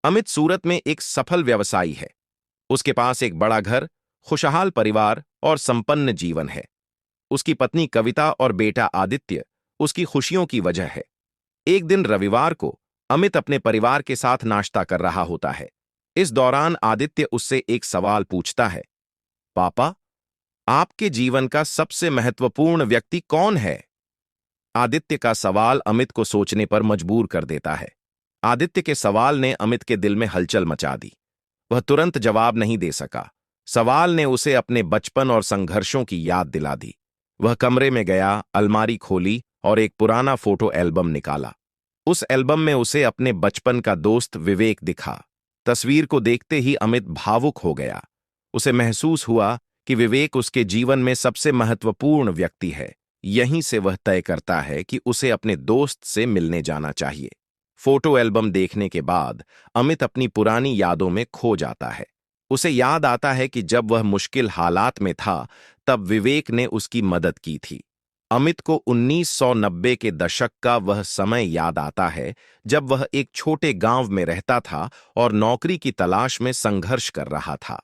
अमित सूरत में एक सफल व्यवसायी है। उसके पास एक बड़ा घर, खुशहाल परिवार और संपन्न जीवन है। उसकी पत्नी कविता और बेटा आदित्य उसकी खुशियों की वजह है। एक दिन रविवार को अमित अपने परिवार के साथ नाश्ता कर रहा होता है। इस दौरान आदित्य उससे एक सवाल पूछता है। पापा, आपके जीवन का सबसे महत्वपूर्ण व्यक्ति कौन है? आदित्य का सवाल अमित को सोचने पर मजबूर कर देता है। आदित्य के सवाल ने अमित के दिल में हलचल मचा दी। वह तुरंत जवाब नहीं दे सका। सवाल ने उसे अपने बचपन और संघर्षों की याद दिला दी। वह कमरे में गया, अलमारी खोली और एक पुराना फोटो एल्बम निकाला। उस एल्बम में उसे अपने बचपन का दोस्त विवेक दिखा। तस्वीर को देखते ही अमित भावुक हो गया। उसे महसूस हुआ कि विवेक उसके जीवन में सबसे महत्वपूर्ण व्यक्ति है। यहीं से वह तय करता है कि उसे अपने दोस्त से मिलने जाना चाहिए। फोटो एल्बम देखने के बाद अमित अपनी पुरानी यादों में खो जाता है। उसे याद आता है कि जब वह मुश्किल हालात में था, तब विवेक ने उसकी मदद की थी। अमित को 1990 के दशक का वह समय याद आता है, जब वह एक छोटे गांव में रहता था और नौकरी की तलाश में संघर्ष कर रहा था।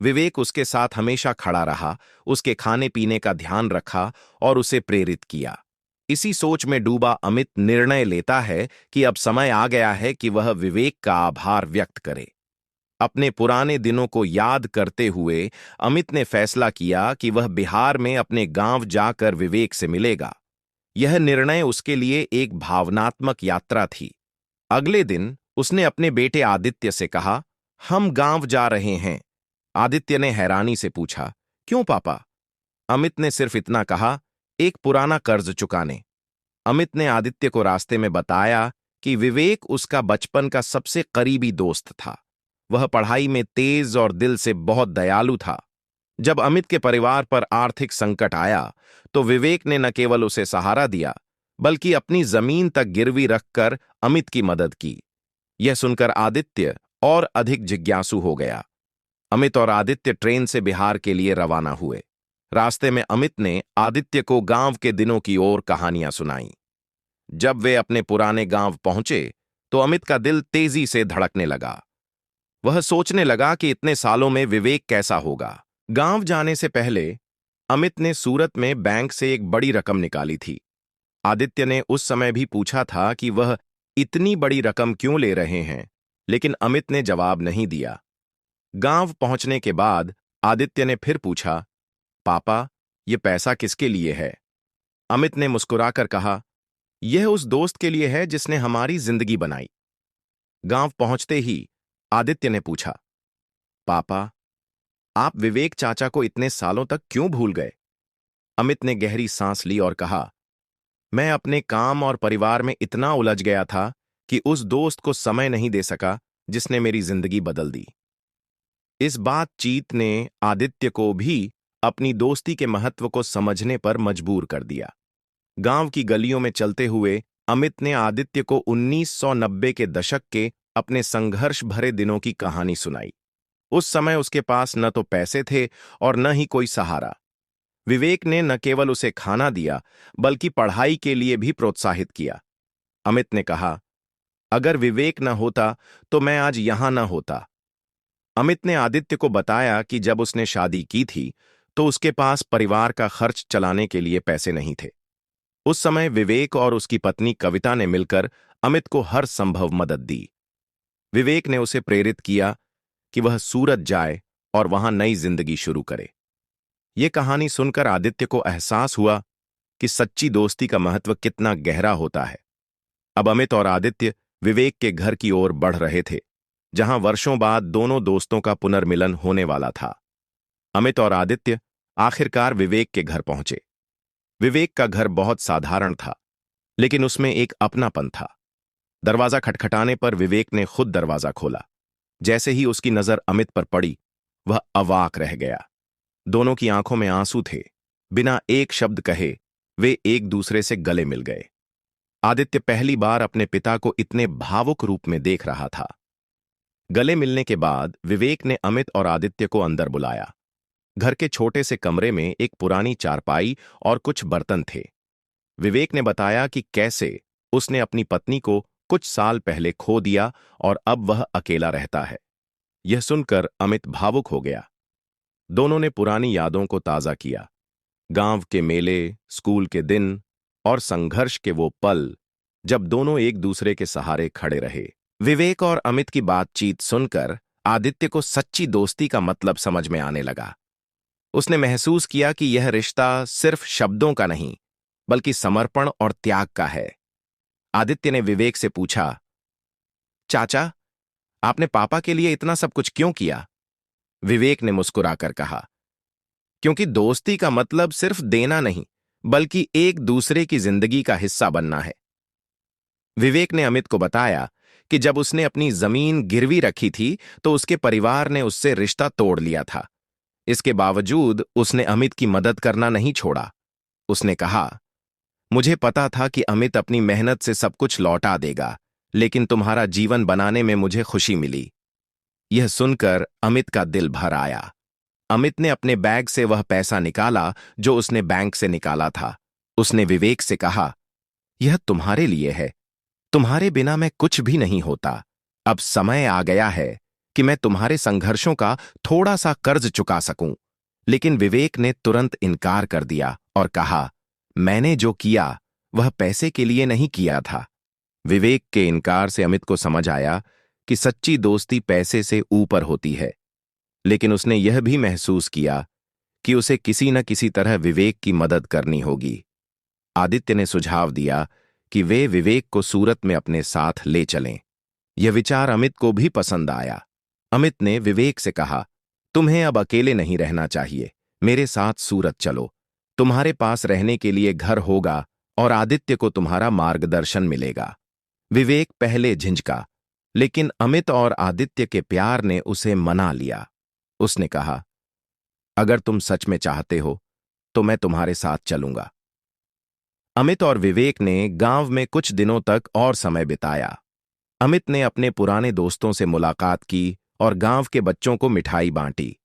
विवेक उसके साथ हमेशा खड़ा रहा, उसके खाने पीने का ध्यान रखा और उसे प्रेरित किया। इसी सोच में डूबा अमित निर्णय लेता है कि अब समय आ गया है कि वह विवेक का आभार व्यक्त करे। अपने पुराने दिनों को याद करते हुए अमित ने फैसला किया कि वह बिहार में अपने गांव जाकर विवेक से मिलेगा। यह निर्णय उसके लिए एक भावनात्मक यात्रा थी। अगले दिन उसने अपने बेटे आदित्य से कहा, हम गांव जा रहे हैं। आदित्य ने हैरानी से पूछा, क्यों पापा? अमित ने सिर्फ इतना कहा, एक पुराना कर्ज चुकाने। अमित ने आदित्य को रास्ते में बताया कि विवेक उसका बचपन का सबसे करीबी दोस्त था। वह पढ़ाई में तेज और दिल से बहुत दयालु था। जब अमित के परिवार पर आर्थिक संकट आया, तो विवेक ने न केवल उसे सहारा दिया, बल्कि अपनी जमीन तक गिरवी रखकर अमित की मदद की। यह सुनकर आदित्य और अधिक जिज्ञासु हो गया। अमित और आदित्य ट्रेन से बिहार के लिए रवाना हुए। रास्ते में अमित ने आदित्य को गांव के दिनों की ओर कहानियां सुनाईं। जब वे अपने पुराने गांव पहुंचे, तो अमित का दिल तेजी से धड़कने लगा। वह सोचने लगा कि इतने सालों में विवेक कैसा होगा। गांव जाने से पहले अमित ने सूरत में बैंक से एक बड़ी रकम निकाली थी। आदित्य ने उस समय भी पूछा था कि वह इतनी बड़ी रकम क्यों ले रहे हैं, लेकिन अमित ने जवाब नहीं दिया। गांव पहुंचने के बाद आदित्य ने फिर पूछा, पापा, यह पैसा किसके लिए है? अमित ने मुस्कुराकर कहा, यह उस दोस्त के लिए है जिसने हमारी जिंदगी बनाई। गांव पहुंचते ही आदित्य ने पूछा, पापा, आप विवेक चाचा को इतने सालों तक क्यों भूल गए? अमित ने गहरी सांस ली और कहा, मैं अपने काम और परिवार में इतना उलझ गया था कि उस दोस्त को समय नहीं दे सका जिसने मेरी जिंदगी बदल दी। इस बातचीत ने आदित्य को भी अपनी दोस्ती के महत्व को समझने पर मजबूर कर दिया। गांव की गलियों में चलते हुए अमित ने आदित्य को 1990 के दशक के अपने संघर्ष भरे दिनों की कहानी सुनाई। उस समय उसके पास न तो पैसे थे और न ही कोई सहारा। विवेक ने न केवल उसे खाना दिया, बल्कि पढ़ाई के लिए भी प्रोत्साहित किया। अमित ने कहा, अगर विवेक न होता तो मैं आज यहां न होता। अमित ने आदित्य को बताया कि जब उसने शादी की थी, तो उसके पास परिवार का खर्च चलाने के लिए पैसे नहीं थे। उस समय विवेक और उसकी पत्नी कविता ने मिलकर अमित को हर संभव मदद दी। विवेक ने उसे प्रेरित किया कि वह सूरत जाए और वहां नई जिंदगी शुरू करे। यह कहानी सुनकर आदित्य को एहसास हुआ कि सच्ची दोस्ती का महत्व कितना गहरा होता है। अब अमित और आदित्य विवेक के घर की ओर बढ़ रहे थे, जहां वर्षों बाद दोनों दोस्तों का पुनर्मिलन होने वाला था। अमित और आदित्य आखिरकार विवेक के घर पहुंचे। विवेक का घर बहुत साधारण था, लेकिन उसमें एक अपनापन था। दरवाजा खटखटाने पर विवेक ने खुद दरवाजा खोला। जैसे ही उसकी नजर अमित पर पड़ी, वह अवाक रह गया। दोनों की आंखों में आंसू थे। बिना एक शब्द कहे वे एक दूसरे से गले मिल गए। आदित्य पहली बार अपने पिता को इतने भावुक रूप में देख रहा था। गले मिलने के बाद विवेक ने अमित और आदित्य को अंदर बुलाया। घर के छोटे से कमरे में एक पुरानी चारपाई और कुछ बर्तन थे। विवेक ने बताया कि कैसे उसने अपनी पत्नी को कुछ साल पहले खो दिया और अब वह अकेला रहता है। यह सुनकर अमित भावुक हो गया। दोनों ने पुरानी यादों को ताजा किया। गांव के मेले, स्कूल के दिन और संघर्ष के वो पल जब दोनों एक दूसरे के सहारे खड़े रहे। विवेक और अमित की बातचीत सुनकर आदित्य को सच्ची दोस्ती का मतलब समझ में आने लगा। उसने महसूस किया कि यह रिश्ता सिर्फ शब्दों का नहीं, बल्कि समर्पण और त्याग का है। आदित्य ने विवेक से पूछा, चाचा, आपने पापा के लिए इतना सब कुछ क्यों किया? विवेक ने मुस्कुराकर कहा, क्योंकि दोस्ती का मतलब सिर्फ देना नहीं, बल्कि एक दूसरे की जिंदगी का हिस्सा बनना है। विवेक ने अमित को बताया कि जब उसने अपनी जमीन गिरवी रखी थी तो उसके परिवार ने उससे रिश्ता तोड़ लिया था। इसके बावजूद उसने अमित की मदद करना नहीं छोड़ा। उसने कहा, मुझे पता था कि अमित अपनी मेहनत से सब कुछ लौटा देगा, लेकिन तुम्हारा जीवन बनाने में मुझे खुशी मिली। यह सुनकर अमित का दिल भर आया। अमित ने अपने बैग से वह पैसा निकाला जो उसने बैंक से निकाला था। उसने विवेक से कहा, यह तुम्हारे लिए है। तुम्हारे बिना मैं कुछ भी नहीं होता। अब समय आ गया है कि मैं तुम्हारे संघर्षों का थोड़ा सा कर्ज चुका सकूं। लेकिन विवेक ने तुरंत इनकार कर दिया और कहा, मैंने जो किया वह पैसे के लिए नहीं किया था। विवेक के इनकार से अमित को समझ आया कि सच्ची दोस्ती पैसे से ऊपर होती है। लेकिन उसने यह भी महसूस किया कि उसे किसी न किसी तरह विवेक की मदद करनी होगी। आदित्य ने सुझाव दिया कि वे विवेक को सूरत में अपने साथ ले चलें। यह विचार अमित को भी पसंद आया। अमित ने विवेक से कहा, तुम्हें अब अकेले नहीं रहना चाहिए, मेरे साथ सूरत चलो। तुम्हारे पास रहने के लिए घर होगा और आदित्य को तुम्हारा मार्गदर्शन मिलेगा। विवेक पहले झिझका, लेकिन अमित और आदित्य के प्यार ने उसे मना लिया। उसने कहा, अगर तुम सच में चाहते हो तो मैं तुम्हारे साथ चलूंगा। अमित और विवेक ने गांव में कुछ दिनों तक और समय बिताया। अमित ने अपने पुराने दोस्तों से मुलाकात की और गांव के बच्चों को मिठाई बांटी।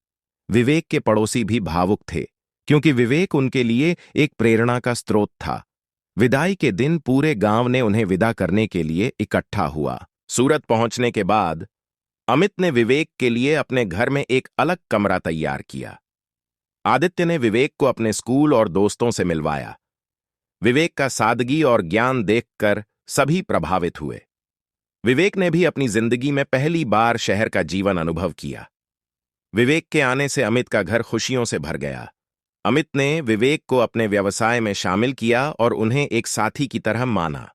विवेक के पड़ोसी भी भावुक थे, क्योंकि विवेक उनके लिए एक प्रेरणा का स्रोत था। विदाई के दिन पूरे गांव ने उन्हें विदा करने के लिए इकट्ठा हुआ। सूरत पहुंचने के बाद अमित ने विवेक के लिए अपने घर में एक अलग कमरा तैयार किया। आदित्य ने विवेक को अपने स्कूल और दोस्तों से मिलवाया। विवेक का सादगी और ज्ञान देखकर सभी प्रभावित हुए। विवेक ने भी अपनी जिंदगी में पहली बार शहर का जीवन अनुभव किया। विवेक के आने से अमित का घर खुशियों से भर गया। अमित ने विवेक को अपने व्यवसाय में शामिल किया और उन्हें एक साथी की तरह माना।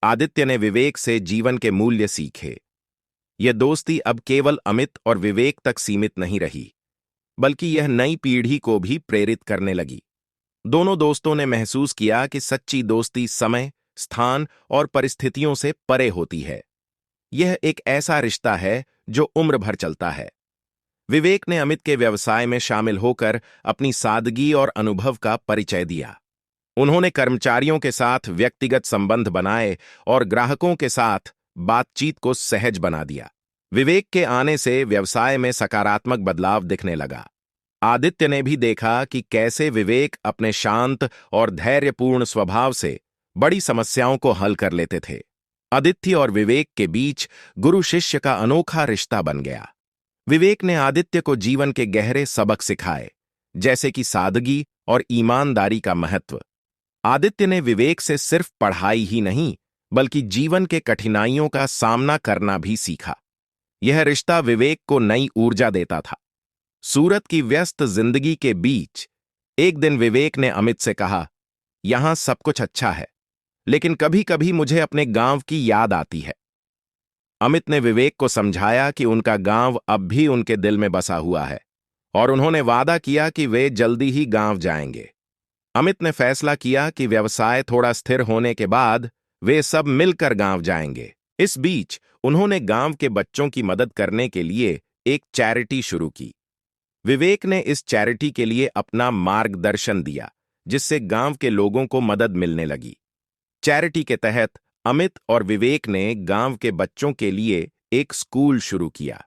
आदित्य ने विवेक से जीवन के मूल्य सीखे। यह दोस्ती अब केवल अमित और विवेक तक सीमित नहीं रही, बल्कि यह नई पीढ़ी को भी प्रेरित करने लगी। दोनों दोस्तों ने महसूस किया कि सच्ची दोस्ती समय, स्थान और परिस्थितियों से परे होती है। यह एक ऐसा रिश्ता है जो उम्र भर चलता है। विवेक ने अमित के व्यवसाय में शामिल होकर अपनी सादगी और अनुभव का परिचय दिया। उन्होंने कर्मचारियों के साथ व्यक्तिगत संबंध बनाए और ग्राहकों के साथ बातचीत को सहज बना दिया। विवेक के आने से व्यवसाय में सकारात्मक बदलाव दिखने लगा। आदित्य ने भी देखा कि कैसे विवेक अपने शांत और धैर्यपूर्ण स्वभाव से बड़ी समस्याओं को हल कर लेते थे। आदित्य और विवेक के बीच गुरु शिष्य का अनोखा रिश्ता बन गया। विवेक ने आदित्य को जीवन के गहरे सबक सिखाए, जैसे कि सादगी और ईमानदारी का महत्व। आदित्य ने विवेक से सिर्फ पढ़ाई ही नहीं, बल्कि जीवन के कठिनाइयों का सामना करना भी सीखा। यह रिश्ता विवेक को नई ऊर्जा देता था। सूरत की व्यस्त जिंदगी के बीच एक दिन विवेक ने अमित से कहा, यहां सब कुछ अच्छा है, लेकिन कभी कभी मुझे अपने गांव की याद आती है। अमित ने विवेक को समझाया कि उनका गांव अब भी उनके दिल में बसा हुआ है और उन्होंने वादा किया कि वे जल्दी ही गांव जाएंगे। अमित ने फैसला किया कि व्यवसाय थोड़ा स्थिर होने के बाद वे सब मिलकर गांव जाएंगे। इस बीच उन्होंने गांव के बच्चों की मदद करने के लिए एक चैरिटी शुरू की। विवेक ने इस चैरिटी के लिए अपना मार्गदर्शन दिया, जिससे गांव के लोगों को मदद मिलने लगी। चैरिटी के तहत अमित और विवेक ने गांव के बच्चों के लिए एक स्कूल शुरू किया।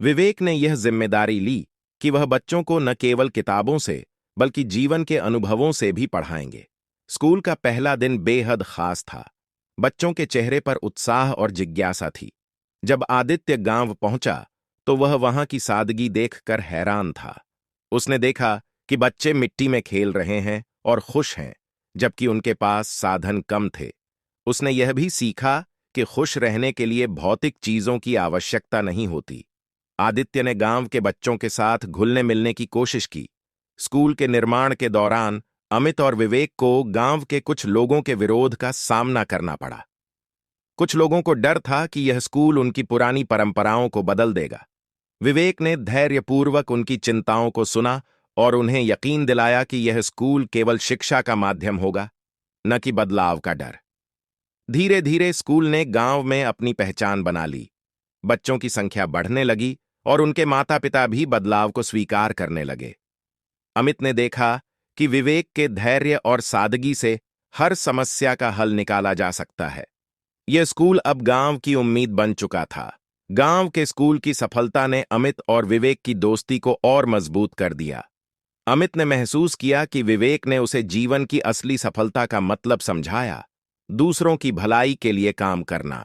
विवेक ने यह जिम्मेदारी ली कि वह बच्चों को न केवल किताबों से बल्कि जीवन के अनुभवों से भी पढ़ाएंगे। स्कूल का पहला दिन बेहद खास था। बच्चों के चेहरे पर उत्साह और जिज्ञासा थी। जब आदित्य गांव पहुंचा तो वह वहां की सादगी देखकर हैरान था। उसने देखा कि बच्चे मिट्टी में खेल रहे हैं और खुश हैं, जबकि उनके पास साधन कम थे। उसने यह भी सीखा कि खुश रहने के लिए भौतिक चीजों की आवश्यकता नहीं होती। आदित्य ने गांव के बच्चों के साथ घुलने मिलने की कोशिश की। स्कूल के निर्माण के दौरान अमित और विवेक को गांव के कुछ लोगों के विरोध का सामना करना पड़ा। कुछ लोगों को डर था कि यह स्कूल उनकी पुरानी परंपराओं को बदल देगा। विवेक ने धैर्यपूर्वक उनकी चिंताओं को सुना और उन्हें यकीन दिलाया कि यह स्कूल केवल शिक्षा का माध्यम होगा, न कि बदलाव का डर। धीरे धीरे स्कूल ने गांव में अपनी पहचान बना ली। बच्चों की संख्या बढ़ने लगी और उनके माता पिता भी बदलाव को स्वीकार करने लगे। अमित ने देखा कि विवेक के धैर्य और सादगी से हर समस्या का हल निकाला जा सकता है। यह स्कूल अब गांव की उम्मीद बन चुका था। गांव के स्कूल की सफलता ने अमित और विवेक की दोस्ती को और मजबूत कर दिया। अमित ने महसूस किया कि विवेक ने उसे जीवन की असली सफलता का मतलब समझाया, दूसरों की भलाई के लिए काम करना।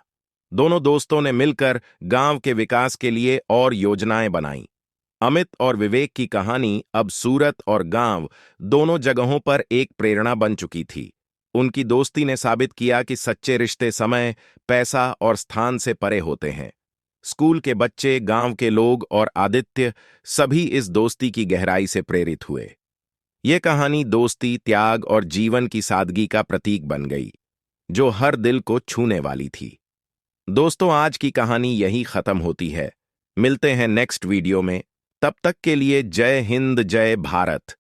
दोनों दोस्तों ने मिलकर गांव के विकास के लिए और योजनाएं बनाईं। अमित और विवेक की कहानी अब सूरत और गांव दोनों जगहों पर एक प्रेरणा बन चुकी थी। उनकी दोस्ती ने साबित किया कि सच्चे रिश्ते समय, पैसा और स्थान से परे होते हैं। स्कूल के बच्चे, गांव के लोग और आदित्य सभी इस दोस्ती की गहराई से प्रेरित हुए। ये कहानी दोस्ती, त्याग और जीवन की सादगी का प्रतीक बन गई, जो हर दिल को छूने वाली थी। दोस्तों, आज की कहानी यही खत्म होती है। मिलते हैं नेक्स्ट वीडियो में। तब तक के लिए जय हिंद, जय भारत।